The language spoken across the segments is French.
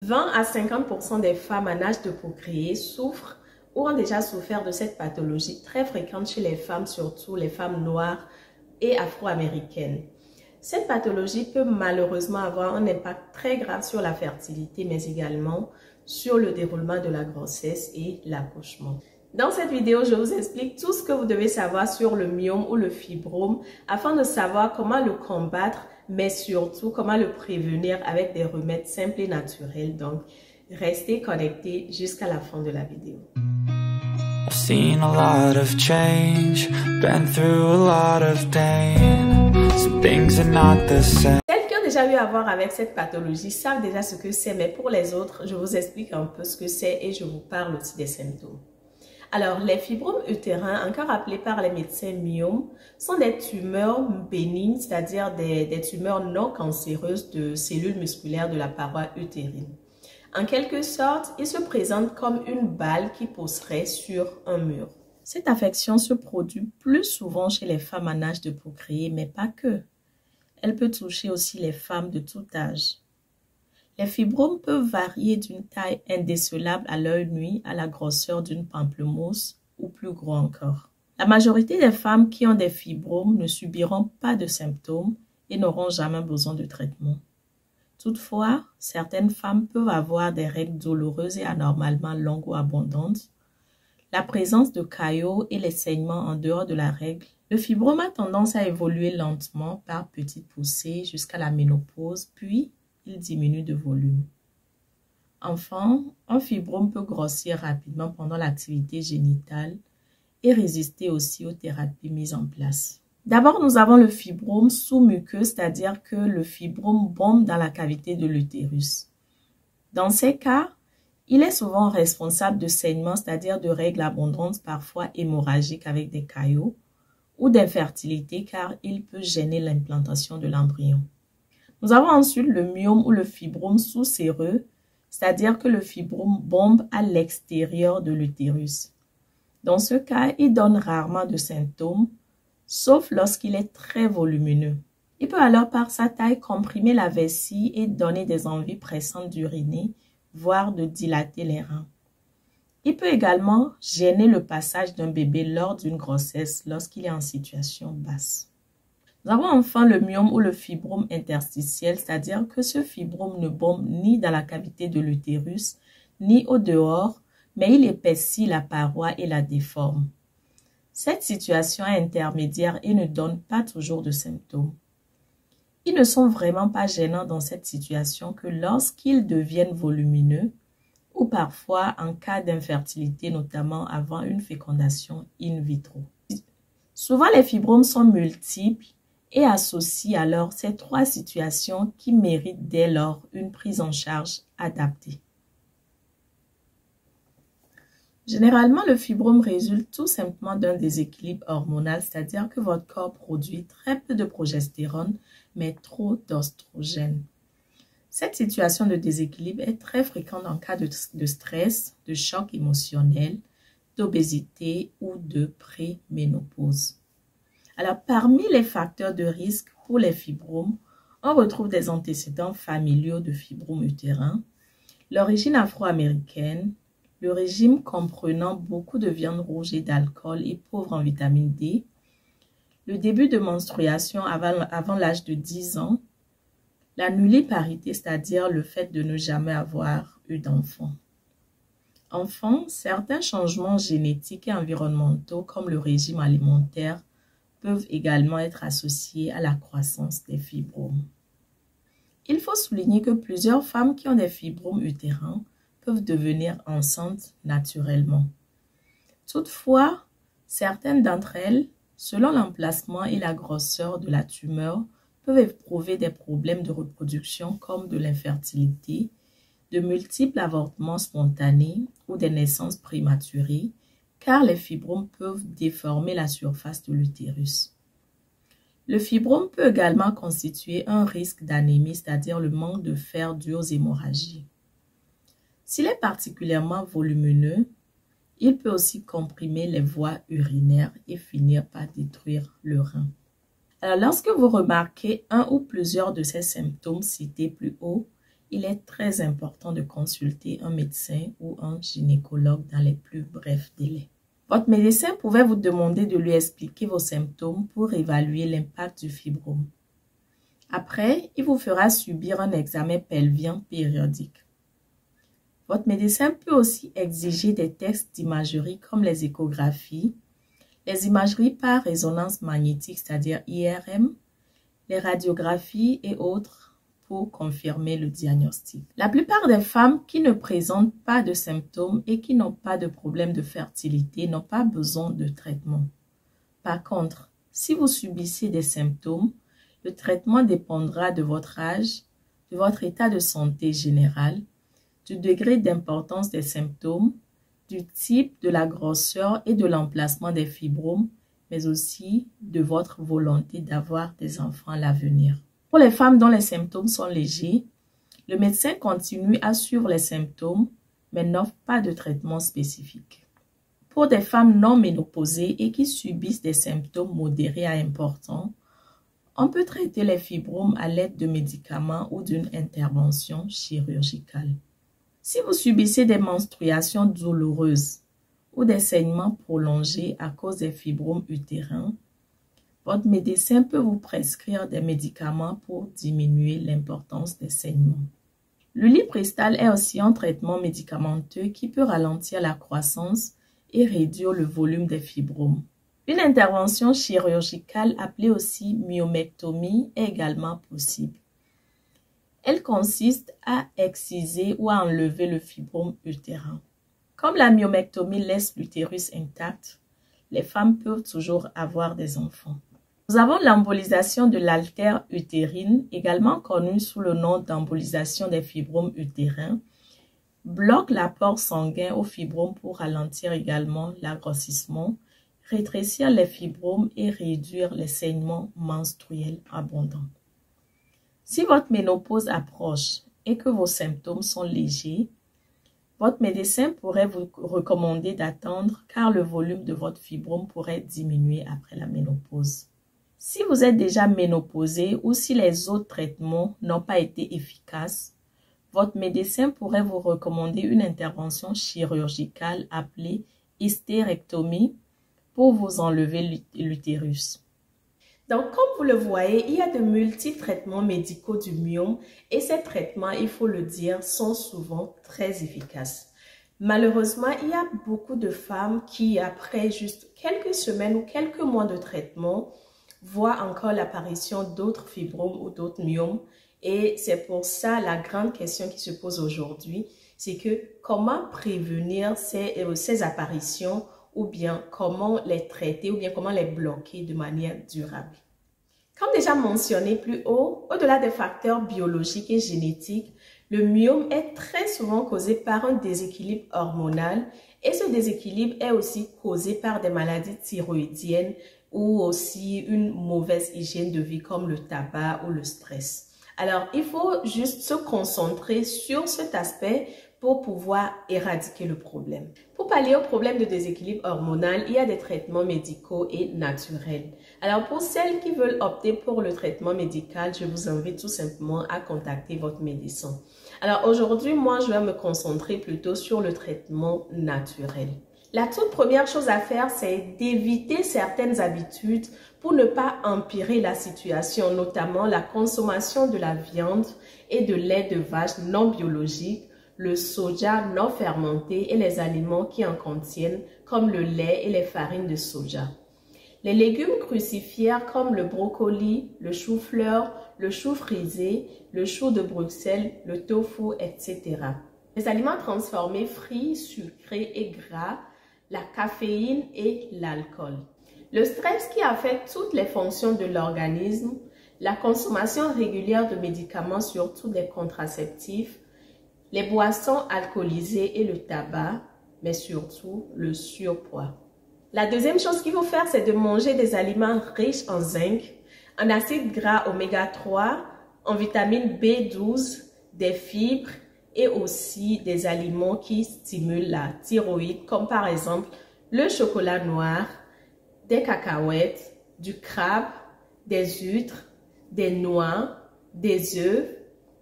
20 à 50% des femmes en âge de procréer souffrent ou ont déjà souffert de cette pathologie très fréquente chez les femmes, surtout les femmes noires et afro-américaines. Cette pathologie peut malheureusement avoir un impact très grave sur la fertilité, mais également sur le déroulement de la grossesse et l'accouchement. Dans cette vidéo, je vous explique tout ce que vous devez savoir sur le myome ou le fibrome afin de savoir comment le combattre, mais surtout comment le prévenir avec des remèdes simples et naturels. Donc, restez connectés jusqu'à la fin de la vidéo. I've seen a lot of change, been through a lot of pain. Some things are not the same. Celles qui ont déjà eu à voir avec cette pathologie savent déjà ce que c'est, mais pour les autres, je vous explique un peu ce que c'est et je vous parle aussi des symptômes. Alors, les fibromes utérins, encore appelés par les médecins myomes, sont des tumeurs bénignes, c'est-à-dire des tumeurs non cancéreuses de cellules musculaires de la paroi utérine. En quelque sorte, ils se présentent comme une balle qui pousserait sur un mur. Cette affection se produit plus souvent chez les femmes en âge de procréer, mais pas que. Elle peut toucher aussi les femmes de tout âge. Les fibromes peuvent varier d'une taille indécelable à l'œil nu à la grosseur d'une pamplemousse ou plus gros encore. La majorité des femmes qui ont des fibromes ne subiront pas de symptômes et n'auront jamais besoin de traitement. Toutefois, certaines femmes peuvent avoir des règles douloureuses et anormalement longues ou abondantes, la présence de caillots et les saignements en dehors de la règle. Le fibrome a tendance à évoluer lentement par petites poussées jusqu'à la ménopause, puis il diminue de volume. Enfin, un fibrome peut grossir rapidement pendant l'activité génitale et résister aussi aux thérapies mises en place. D'abord, nous avons le fibrome sous-muqueux, c'est-à-dire que le fibrome bombe dans la cavité de l'utérus. Dans ces cas, il est souvent responsable de saignements, c'est-à-dire de règles abondantes, parfois hémorragiques avec des caillots, ou d'infertilité car il peut gêner l'implantation de l'embryon. Nous avons ensuite le myome ou le fibrome sous-séreux, c'est-à-dire que le fibrome bombe à l'extérieur de l'utérus. Dans ce cas, il donne rarement de symptômes, sauf lorsqu'il est très volumineux. Il peut alors par sa taille comprimer la vessie et donner des envies pressantes d'uriner, voire de dilater les reins. Il peut également gêner le passage d'un bébé lors d'une grossesse lorsqu'il est en situation basse. Nous avons enfin le myome ou le fibrome interstitiel, c'est-à-dire que ce fibrome ne bombe ni dans la cavité de l'utérus, ni au dehors, mais il épaissit la paroi et la déforme. Cette situation est intermédiaire et ne donne pas toujours de symptômes. Ils ne sont vraiment pas gênants dans cette situation que lorsqu'ils deviennent volumineux ou parfois en cas d'infertilité, notamment avant une fécondation in vitro. Souvent, les fibromes sont multiples et associent alors ces trois situations qui méritent dès lors une prise en charge adaptée. Généralement, le fibrome résulte tout simplement d'un déséquilibre hormonal, c'est-à-dire que votre corps produit très peu de progestérone, mais trop d'oestrogène. Cette situation de déséquilibre est très fréquente en cas de stress, de choc émotionnel, d'obésité ou de préménopause. Alors, parmi les facteurs de risque pour les fibromes, on retrouve des antécédents familiaux de fibromes utérins, l'origine afro-américaine, le régime comprenant beaucoup de viande rouge et d'alcool et pauvre en vitamine D, le début de menstruation avant l'âge de 10 ans, la nulliparité, c'est-à-dire le fait de ne jamais avoir eu d'enfant. Enfin, certains changements génétiques et environnementaux comme le régime alimentaire peuvent également être associés à la croissance des fibromes. Il faut souligner que plusieurs femmes qui ont des fibromes utérins peuvent devenir enceintes naturellement. Toutefois, certaines d'entre elles, selon l'emplacement et la grosseur de la tumeur, peuvent éprouver des problèmes de reproduction comme de l'infertilité, de multiples avortements spontanés ou des naissances prématurées, car les fibromes peuvent déformer la surface de l'utérus. Le fibrome peut également constituer un risque d'anémie, c'est-à-dire le manque de fer dû aux hémorragies. S'il est particulièrement volumineux, il peut aussi comprimer les voies urinaires et finir par détruire le rein. Alors, lorsque vous remarquez un ou plusieurs de ces symptômes cités plus haut, il est très important de consulter un médecin ou un gynécologue dans les plus brefs délais. Votre médecin pourrait vous demander de lui expliquer vos symptômes pour évaluer l'impact du fibrome. Après, il vous fera subir un examen pelvien périodique. Votre médecin peut aussi exiger des tests d'imagerie comme les échographies, les imageries par résonance magnétique, c'est-à-dire IRM, les radiographies et autres pour confirmer le diagnostic. La plupart des femmes qui ne présentent pas de symptômes et qui n'ont pas de problème de fertilité n'ont pas besoin de traitement. Par contre, si vous subissez des symptômes, le traitement dépendra de votre âge, de votre état de santé général, du degré d'importance des symptômes, du type, de la grosseur et de l'emplacement des fibromes, mais aussi de votre volonté d'avoir des enfants à l'avenir. Pour les femmes dont les symptômes sont légers, le médecin continue à suivre les symptômes, mais n'offre pas de traitement spécifique. Pour des femmes non ménopausées et qui subissent des symptômes modérés à importants, on peut traiter les fibromes à l'aide de médicaments ou d'une intervention chirurgicale. Si vous subissez des menstruations douloureuses ou des saignements prolongés à cause des fibromes utérins, votre médecin peut vous prescrire des médicaments pour diminuer l'importance des saignements. Le Lipristal est aussi un traitement médicamenteux qui peut ralentir la croissance et réduire le volume des fibromes. Une intervention chirurgicale appelée aussi myomectomie est également possible. Elle consiste à exciser ou à enlever le fibrome utérin. Comme la myomectomie laisse l'utérus intact, les femmes peuvent toujours avoir des enfants. Nous avons l'embolisation de l'artère utérine, également connue sous le nom d'embolisation des fibromes utérins, bloque l'apport sanguin aux fibromes pour ralentir également l'agrossissement, rétrécir les fibromes et réduire les saignements menstruels abondants. Si votre ménopause approche et que vos symptômes sont légers, votre médecin pourrait vous recommander d'attendre car le volume de votre fibrome pourrait diminuer après la ménopause. Si vous êtes déjà ménopausé ou si les autres traitements n'ont pas été efficaces, votre médecin pourrait vous recommander une intervention chirurgicale appelée hystérectomie pour vous enlever l'utérus. Donc, comme vous le voyez, il y a de multiples traitements médicaux du myome et ces traitements, il faut le dire, sont souvent très efficaces. Malheureusement, il y a beaucoup de femmes qui, après juste quelques semaines ou quelques mois de traitement, voient encore l'apparition d'autres fibromes ou d'autres myomes. Et c'est pour ça la grande question qui se pose aujourd'hui, c'est que comment prévenir ces apparitions ou bien comment les traiter ou bien comment les bloquer de manière durable. Comme déjà mentionné plus haut, au-delà des facteurs biologiques et génétiques, le myome est très souvent causé par un déséquilibre hormonal et ce déséquilibre est aussi causé par des maladies thyroïdiennes ou aussi une mauvaise hygiène de vie comme le tabac ou le stress. Alors, il faut juste se concentrer sur cet aspect pour pouvoir éradiquer le problème. Pour pallier au problème de déséquilibre hormonal, il y a des traitements médicaux et naturels. Alors, pour celles qui veulent opter pour le traitement médical, je vous invite tout simplement à contacter votre médecin. Alors, aujourd'hui, moi, je vais me concentrer plutôt sur le traitement naturel. La toute première chose à faire, c'est d'éviter certaines habitudes pour ne pas empirer la situation, notamment la consommation de la viande et de lait de vache non biologique, le soja non fermenté et les aliments qui en contiennent comme le lait et les farines de soja. Les légumes crucifères comme le brocoli, le chou-fleur, le chou frisé, le chou de Bruxelles, le tofu, etc. Les aliments transformés frits, sucrés et gras, la caféine et l'alcool. Le stress qui affecte toutes les fonctions de l'organisme, la consommation régulière de médicaments, surtout des contraceptifs, les boissons alcoolisées et le tabac, mais surtout le surpoids. La deuxième chose qu'il faut faire, c'est de manger des aliments riches en zinc, en acides gras oméga 3, en vitamine B12, des fibres et aussi des aliments qui stimulent la thyroïde, comme par exemple le chocolat noir, des cacahuètes, du crabe, des huîtres, des noix, des œufs,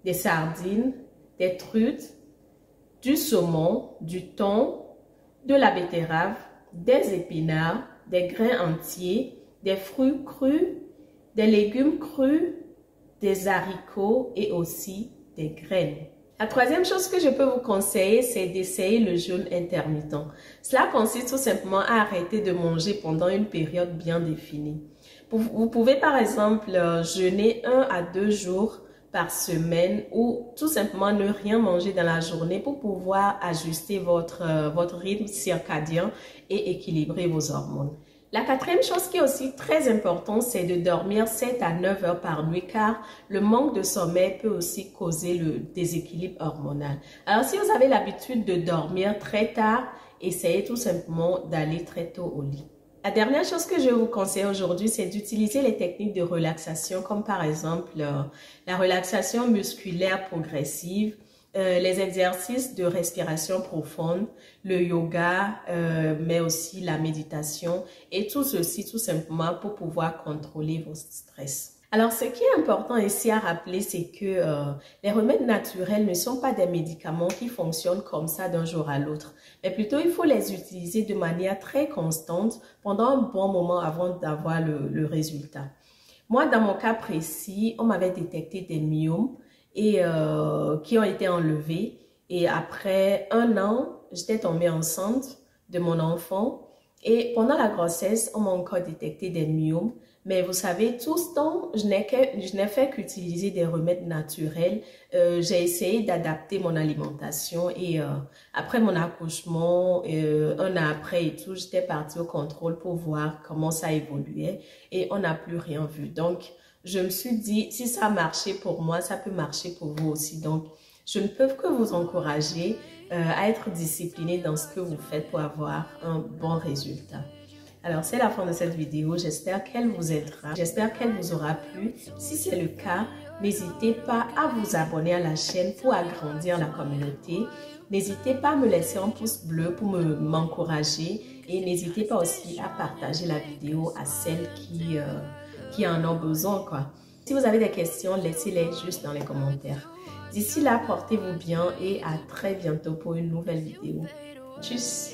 des sardines, des truites, du saumon, du thon, de la betterave, des épinards, des grains entiers, des fruits crus, des légumes crus, des haricots et aussi des graines. La troisième chose que je peux vous conseiller, c'est d'essayer le jeûne intermittent. Cela consiste tout simplement à arrêter de manger pendant une période bien définie. Vous pouvez par exemple jeûner 1 à 2 jours par semaine ou tout simplement ne rien manger dans la journée pour pouvoir ajuster votre rythme circadien et équilibrer vos hormones. La quatrième chose qui est aussi très importante, c'est de dormir 7 à 9 heures par nuit car le manque de sommeil peut aussi causer le déséquilibre hormonal. Alors si vous avez l'habitude de dormir très tard, essayez tout simplement d'aller très tôt au lit. La dernière chose que je vous conseille aujourd'hui, c'est d'utiliser les techniques de relaxation comme par exemple la relaxation musculaire progressive, les exercices de respiration profonde, le yoga, mais aussi la méditation et tout ceci tout simplement pour pouvoir contrôler vos stress. Alors, ce qui est important ici à rappeler, c'est que les remèdes naturels ne sont pas des médicaments qui fonctionnent comme ça d'un jour à l'autre, mais plutôt il faut les utiliser de manière très constante pendant un bon moment avant d'avoir le résultat. Moi, dans mon cas précis, on m'avait détecté des myomes et qui ont été enlevés. Et après 1 an, j'étais tombée enceinte de mon enfant. Et pendant la grossesse, on m'a encore détecté des myomes. Mais vous savez, tout ce temps, je n'ai fait qu'utiliser des remèdes naturels. J'ai essayé d'adapter mon alimentation et après mon accouchement, 1 an après et tout, j'étais partie au contrôle pour voir comment ça évoluait et on n'a plus rien vu. Donc, je me suis dit, si ça a marché pour moi, ça peut marcher pour vous aussi. Donc, je ne peux que vous encourager à être discipliné dans ce que vous faites pour avoir un bon résultat. Alors, c'est la fin de cette vidéo. J'espère qu'elle vous aidera. J'espère qu'elle vous aura plu. Si c'est le cas, n'hésitez pas à vous abonner à la chaîne pour agrandir la communauté. N'hésitez pas à me laisser un pouce bleu pour m'encourager. Et n'hésitez pas aussi à partager la vidéo à celles qui en ont besoin, quoi. Si vous avez des questions, laissez-les juste dans les commentaires. D'ici là, portez-vous bien et à très bientôt pour une nouvelle vidéo. Tchuss!